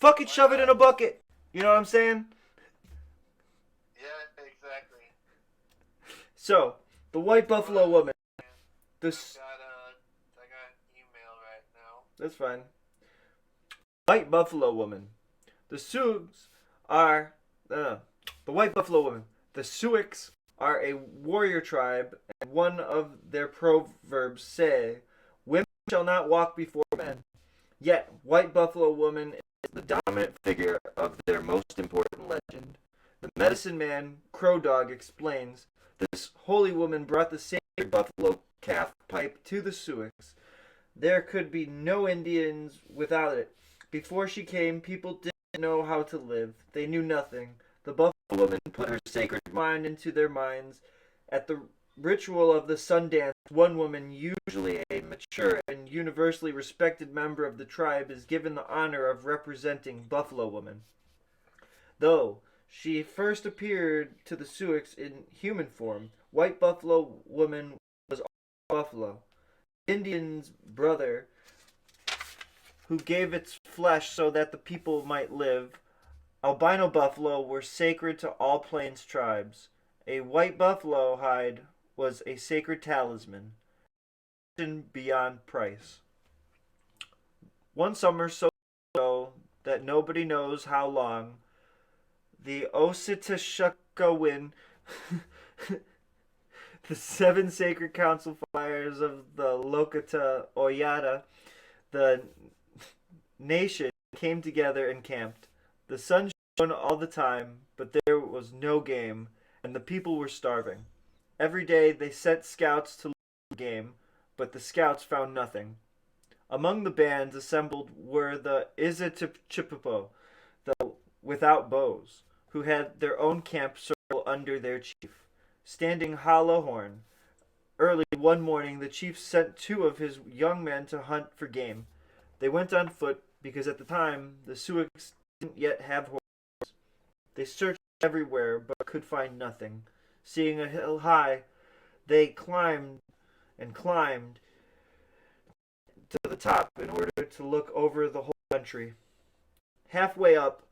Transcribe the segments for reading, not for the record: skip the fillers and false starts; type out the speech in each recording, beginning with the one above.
Fucking Why shove it in not? a bucket. You know what I'm saying? Yeah, exactly. So, the white Hold buffalo on, woman. man. I've This got I got email right now. that's fine. White buffalo woman. The Sioux are the white buffalo woman. The Sioux are a warrior tribe, and one of their proverbs say, "Women shall not walk before men." Yet, white buffalo woman is the dominant figure of their most important legend. The medicine man, Crow Dog, explains this holy woman brought the sacred buffalo calf pipe to the Sioux. There could be no Indians without it. Before she came, people didn't know how to live. They knew nothing. The buffalo woman put her sacred mind into their minds. At the ritual of the Sundance, one woman, usually a mature and universally respected member of the tribe, is given the honor of representing Buffalo Woman. Though she first appeared to the Sioux in human form, White Buffalo Woman was buffalo. Indian's brother who gave its flesh so that the people might live. Albino buffalo were sacred to all plains tribes. A white buffalo hide was a sacred talisman, beyond price. One summer, so that nobody knows how long, the Ositashukawin, the seven sacred council fires of the Lokata Oyata, the nation came together and camped. The sun shone all the time, but there was no game, and the people were starving. Every day they sent scouts to look for game, but the scouts found nothing. Among the bands assembled were the Izatachipipo, the without bows, who had their own camp circle under their chief. Standing hollow horn, early one morning the chief sent two of his young men to hunt for game. They went on foot because at the time the Sioux didn't yet have horses. They searched everywhere but could find nothing. Seeing a hill high, they climbed and climbed to the top in order to look over the whole country. Halfway up,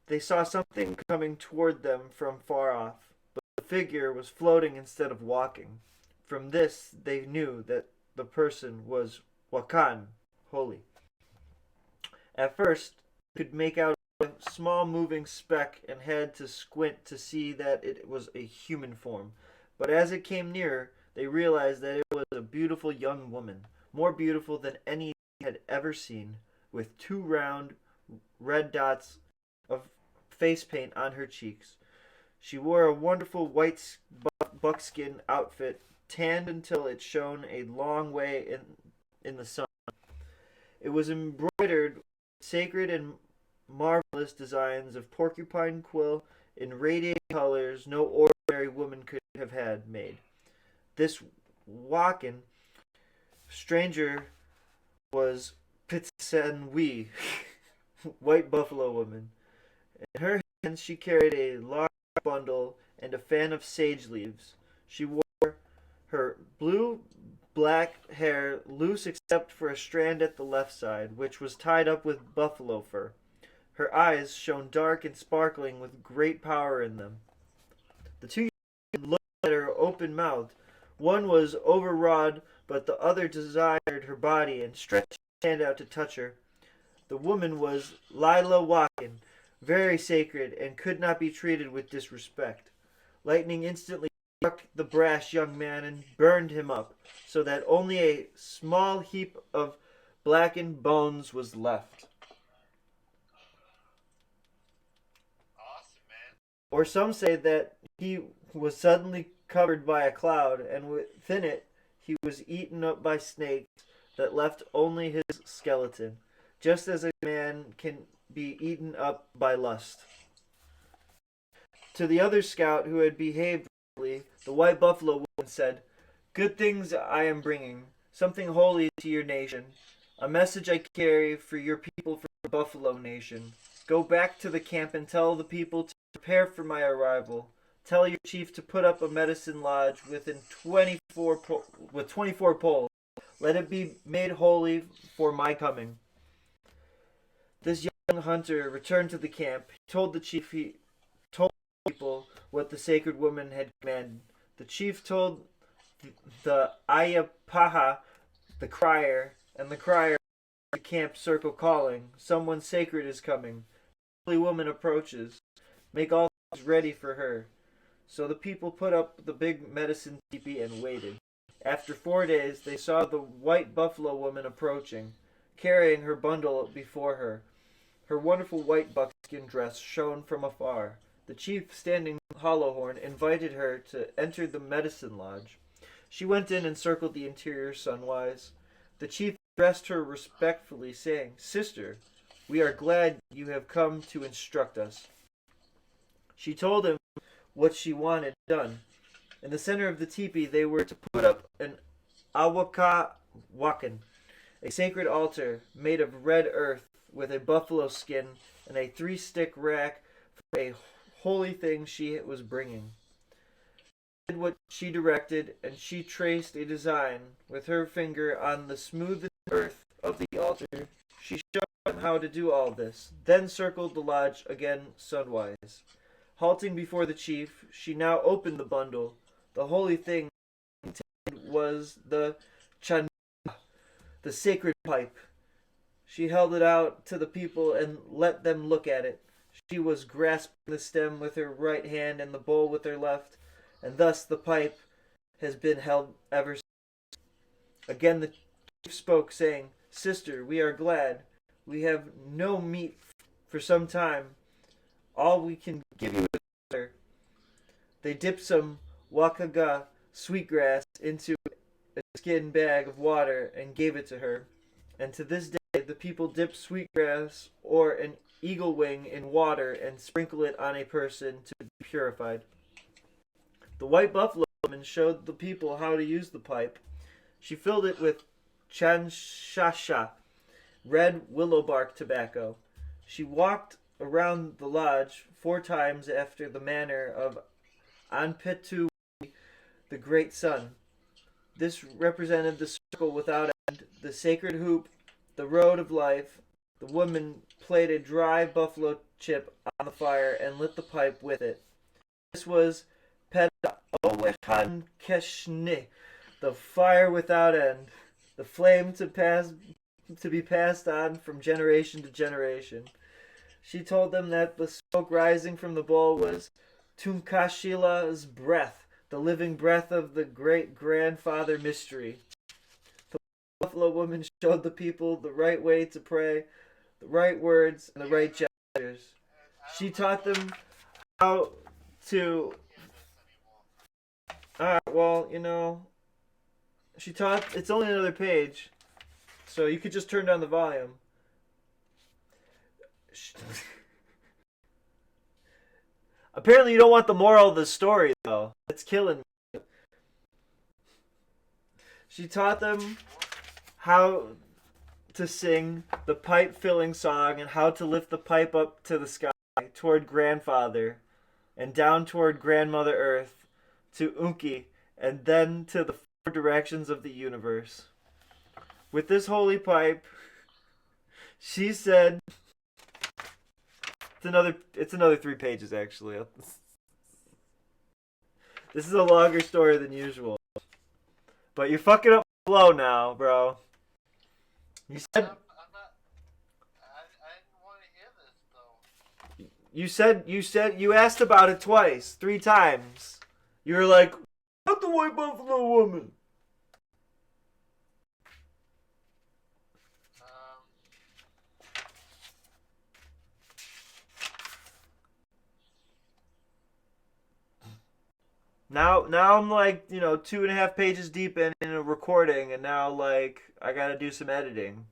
they saw something coming toward them from far off, but the figure was floating instead of walking. From this, they knew that the person was Wakan, holy. At first, they could make out a small moving speck and had to squint to see that it was a human form. But as it came nearer, they realized that it was a beautiful young woman, more beautiful than any they had ever seen, with two round red dots of face paint on her cheeks. She wore a wonderful white buckskin outfit, tanned until it shone a long way in the sun. It was embroidered with sacred and marvelous designs of porcupine quill in radiant colors no ordinary woman could have had made. This Wakan stranger was Pitsenwe, white buffalo woman. In her hands she carried a large bundle and a fan of sage leaves. She wore her blue black hair loose except for a strand at the left side, which was tied up with buffalo fur. Her eyes shone dark and sparkling with great power in them. The two young men looked at her open mouthed. One was overawed, but the other desired her body and stretched his hand out to touch her. The woman was Lila Wakin, very sacred, and could not be treated with disrespect. Lightning instantly struck the brash young man and burned him up, so that only a small heap of blackened bones was left. Awesome, man. Or some say that he was suddenly covered by a cloud, and within it he was eaten up by snakes that left only his skeleton, just as a man can be eaten up by lust. To the other scout who had behaved rightly, the white buffalo woman said, "Good things I am bringing, something holy to your nation, a message I carry for your people from the buffalo nation. Go back to the camp and tell the people to prepare for my arrival. Tell your chief to put up a medicine lodge within 24 poles. Let it be made holy for my coming." This young young hunter returned to the camp. He told the people what the sacred woman had commanded. The chief told the Ayapaha, the crier, and the crier the camp circle calling, "Someone sacred is coming." The holy woman approaches. Make all things ready for her. So the people put up the big medicine teepee and waited. After 4 days, they saw the white buffalo woman approaching, carrying her bundle before her. Her wonderful white buckskin dress shone from afar. The chief, standing Hollowhorn, invited her to enter the medicine lodge. She went in and circled the interior sunwise. The chief addressed her respectfully, saying, "Sister, we are glad you have come to instruct us." She told him what she wanted done. In the center of the teepee, they were to put up an awakawakan, a sacred altar made of red earth with a buffalo skin and a 3-stick rack for a holy thing she was bringing. She did what she directed, and she traced a design with her finger on the smooth earth of the altar. She showed them how to do all this, then circled the lodge again sunwise. Halting before the chief, she now opened the bundle. The holy thing contained was the chanda, the sacred pipe. She held it out to the people and let them look at it. She was grasping the stem with her right hand and the bowl with her left, and thus the pipe has been held ever since. Again the chief spoke, saying, "Sister, we are glad. We have no meat for some time. All we can give you is water." They dipped some wakaga sweetgrass into a skin bag of water and gave it to her. And to this day, the people dip sweetgrass or an eagle wing in water and sprinkle it on a person to be purified. The white buffalo woman showed the people how to use the pipe. She filled it with chanshasha, red willow bark tobacco. She walked around the lodge 4 times after the manner of Anpetu, the great sun. This represented the circle without end, the sacred hoop, the road of life. The woman played a dry buffalo chip on the fire and lit the pipe with it. This was Peda Owehan Keshne, the fire without end, the flame to be passed on from generation to generation. She told them that the smoke rising from the bowl was Tunkashila's breath, the living breath of the great-grandfather mystery. The buffalo woman showed the people the right way to pray, the right words, and the right gestures. She taught them how to... she taught... It's only another page, so you could just turn down the volume. Apparently you don't want the moral of the story, though. It's killing me. She taught them how to sing the pipe-filling song and how to lift the pipe up to the sky toward Grandfather and down toward Grandmother Earth to Unki and then to the 4 directions of the universe. With this holy pipe, she said... It's another 3 pages, actually. This is a longer story than usual. But you're fucking up the flow now, bro. You said... I didn't want to hear this, though. You asked about it twice, 3 times. You were like, "Not the white buffalo woman." Now I'm like, 2.5 pages deep in a recording, and now, like, I gotta do some editing.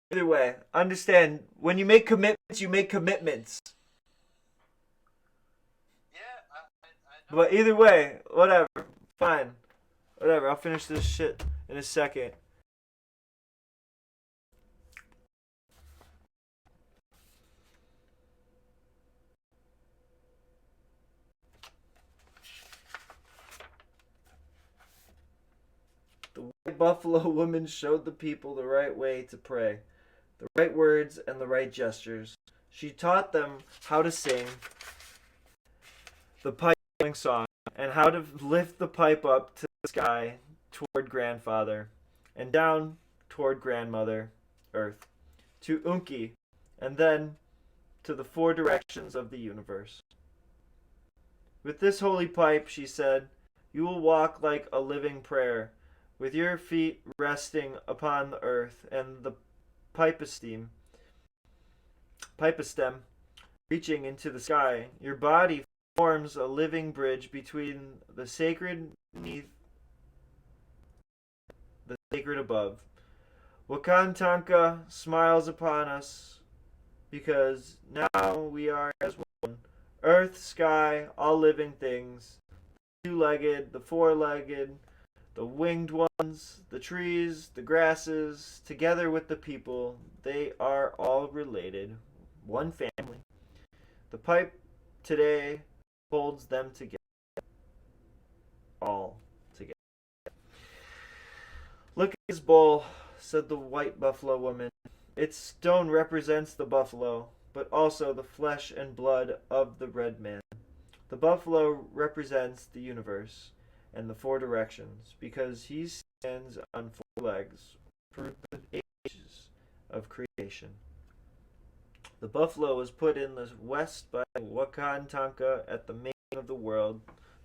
Either way, understand, when you make commitments, you make commitments. Yeah, I know. But either way, whatever. Fine. Whatever, I'll finish this shit in a second. The white buffalo woman showed the people the right way to pray, the right words and the right gestures. She taught them how to sing the pipe song and how to lift the pipe up to the sky toward grandfather and down toward grandmother earth to Unki and then to the four directions of the universe. With this holy pipe, she said, you will walk like a living prayer, with your feet resting upon the earth and the pipestem reaching into the sky. Your body forms a living bridge between the sacred beneath the sacred above. Wakantanka smiles upon us because now we are as one. Earth, sky, all living things, the two-legged, the four-legged, the winged ones, the trees, the grasses, together with the people, they are all related, one family. The pipe today holds them together, all together. Look at this bowl, said the white buffalo woman. Its stone represents the buffalo, but also the flesh and blood of the red man. The buffalo represents the universe and the four directions, because he stands on four legs for the ages of creation. The buffalo was put in the west by Wakantanka at the making of the world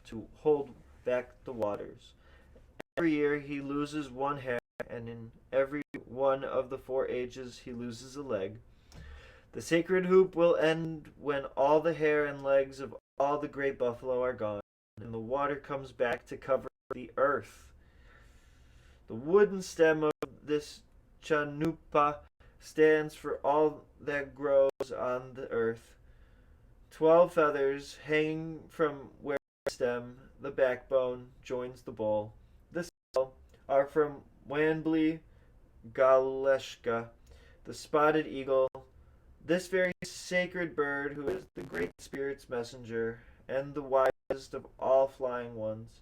to hold back the waters. Every year he loses one hair, and in every one of the 4 ages he loses a leg. The sacred hoop will end when all the hair and legs of all the great buffalo are gone, and the water comes back to cover the earth. The wooden stem of this chanupa stands for all that grows on the earth. 12 feathers hanging from where the stem, the backbone, joins the bowl. The skull are from Wambly Galeshka, the spotted eagle, this very sacred bird who is the Great Spirit's messenger and the wisest of all flying ones.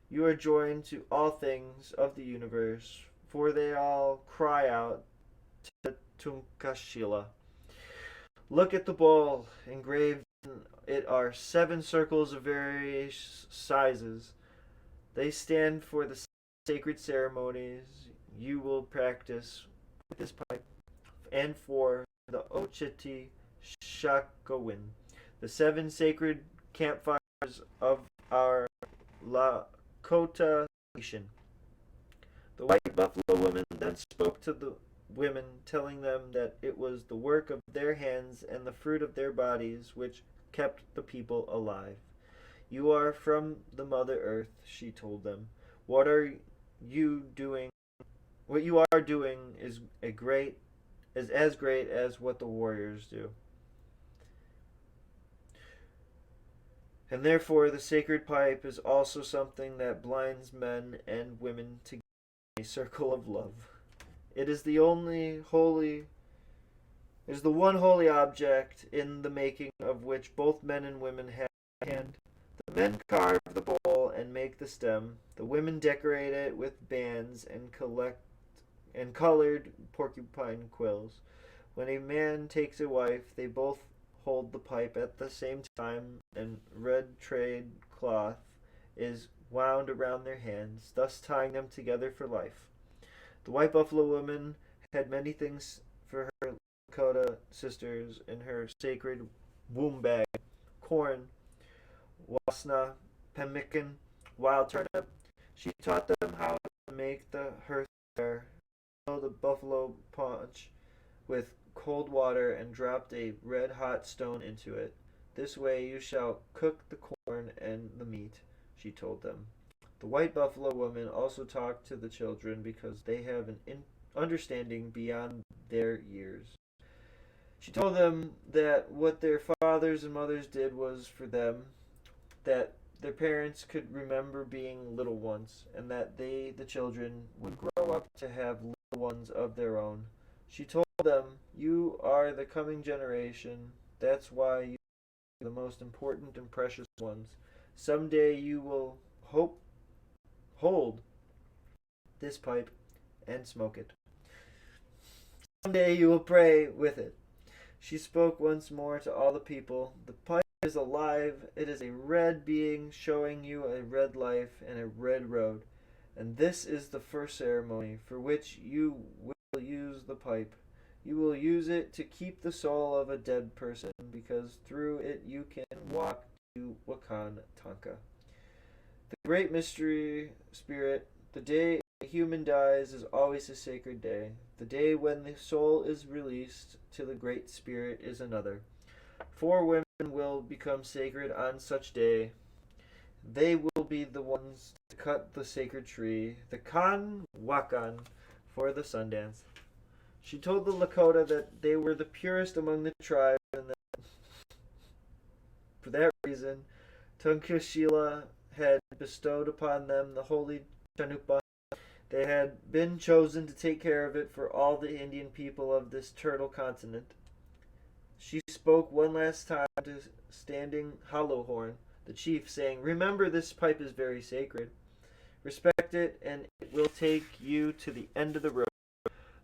You are joined to all things of the universe, for they all cry out to Tunkashila. Look at the bowl. Engraved in it are 7 circles of various sizes. They stand for the sacred ceremonies you will practice with this pipe, and for the Ocheti Shakowin, the 7 sacred campfires of our Lakota nation. The white buffalo woman then spoke to the women, telling them that it was the work of their hands and the fruit of their bodies which kept the people alive. You are from the Mother Earth, she told them. What you are doing is as great as what the warriors do. And therefore the sacred pipe is also something that blinds men and women together in a circle of love. It is the one holy object in the making of which both men and women have a hand. The men carve the bowl and make the stem. The women decorate it with bands and colored porcupine quills. When a man takes a wife, they both hold the pipe at the same time, and red trade cloth is wound around their hands, thus tying them together for life. The white buffalo woman had many things for her Lakota sisters in her sacred womb bag: corn, wasna, pemmican, wild turnip. She taught them how to make the hearth fire, fill the buffalo paunch with cold water, and dropped a red-hot stone into it. This way you shall cook the corn and the meat, she told them. The white buffalo woman also talked to the children because they have an understanding beyond their years. She told them that what their fathers and mothers did was for them, that their parents could remember being little ones, and that they, the children, would grow up to have little ones of their own. She told them, you are the coming generation. That's why you are the most important and precious ones. Someday you will hold this pipe and smoke it. Someday you will pray with it. She spoke once more to all the people. The pipe is alive. It is a red being showing you a red life and a red road. And this is the first ceremony for which you will use the pipe. You will use it to keep the soul of a dead person, because through it you can walk to Wakan Tanka. The great mystery spirit, the day a human dies is always a sacred day. The day when the soul is released to the great spirit is another. 4 women will become sacred on such day. They will be the ones to cut the sacred tree, the Kan Wakan, for the Sundance. She told the Lakota that they were the purest among the tribes, and that for that reason, Tunkashila had bestowed upon them the holy Chanupa. They had been chosen to take care of it for all the Indian people of this turtle continent. She spoke one last time to Standing Hollowhorn, the chief, saying, "Remember, this pipe is very sacred. Respect it, and it will take you to the end of the road.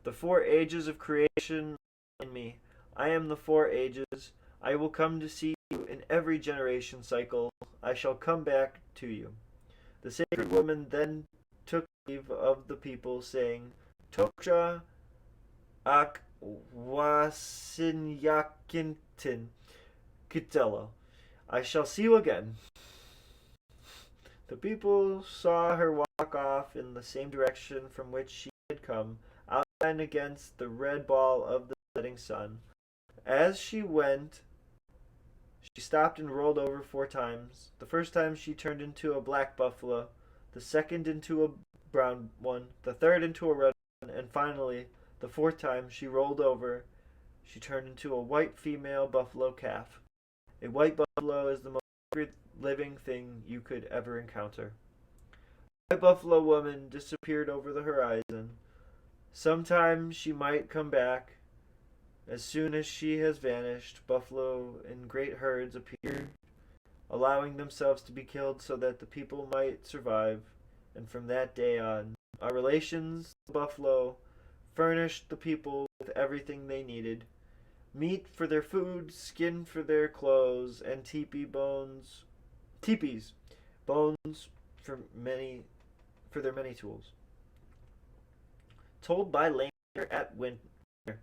The 4 ages of creation are in me. I am the 4 ages. I will come to see you in every generation cycle. I shall come back to you." The sacred woman then took leave of the people, saying, "Toksha ak wasinyakintin kitelo. I shall see you again." The people saw her walk off in the same direction from which she had come, outlined against the red ball of the setting sun. As she went, she stopped and rolled over 4 times. The first time she turned into a black buffalo, the second into a brown one, the third into a red one, and finally, the 4th time she rolled over, she turned into a white female buffalo calf. A white buffalo is the most sacred living thing you could ever encounter. The white buffalo woman disappeared over the horizon. Sometime she might come back. As soon as she has vanished, buffalo in great herds appear, allowing themselves to be killed so that the people might survive. And from that day on, our relations, the buffalo, furnished the people with everything they needed: meat for their food, skin for their clothes, and teepees, bones for their many tools. Told by Lame Deer at Winter.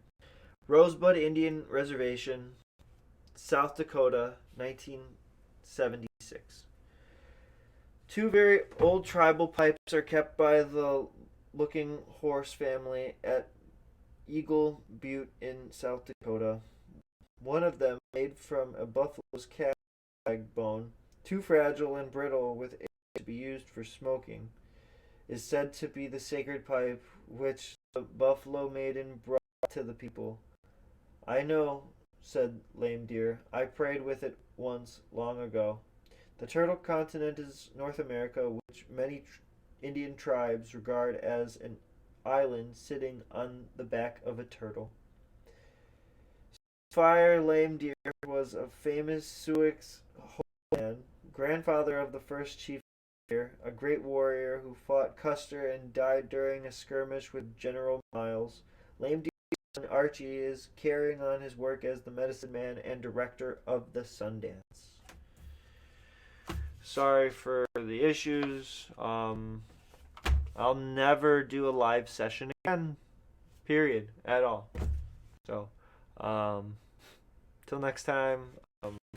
Rosebud Indian Reservation, South Dakota, 1976. 2 very old tribal pipes are kept by the Looking Horse family at Eagle Butte in South Dakota. One of them, made from a buffalo's calf bone, too fragile and brittle with age to be used for smoking, is said to be the sacred pipe which the Buffalo Maiden brought to the people. "I know," said Lame Deer. "I prayed with it once, long ago." The Turtle Continent is North America, which many Indian tribes regard as an island sitting on the back of a turtle. Fire Lame Deer was a famous Sioux man, grandfather of the first chief Deer, a great warrior who fought Custer and died during a skirmish with General Miles. Lame Deer's son Archie is carrying on his work as the medicine man and director of the Sundance. Sorry for the issues. I'll never do a live session again. Period. At all. So, till next time,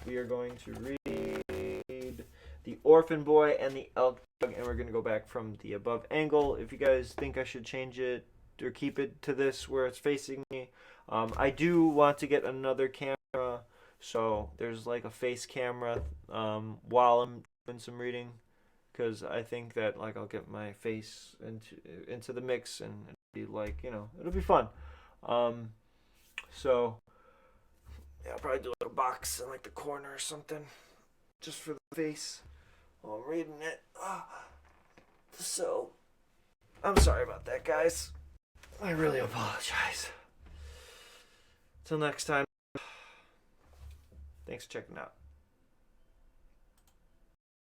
we are going to read The Orphan Boy and the Elk Dog, and we're going to go back from the above angle. If you guys think I should change it or keep it to this where it's facing me, I do want to get another camera, so there's like a face camera while I'm doing some reading, because I think that like I'll get my face into the mix and it'll be like, it'll be fun. So yeah, I'll probably do a little box in like the corner or something just for the face while I'm reading it. So I'm sorry about that, guys. I really apologize. Till next time, thanks for checking out.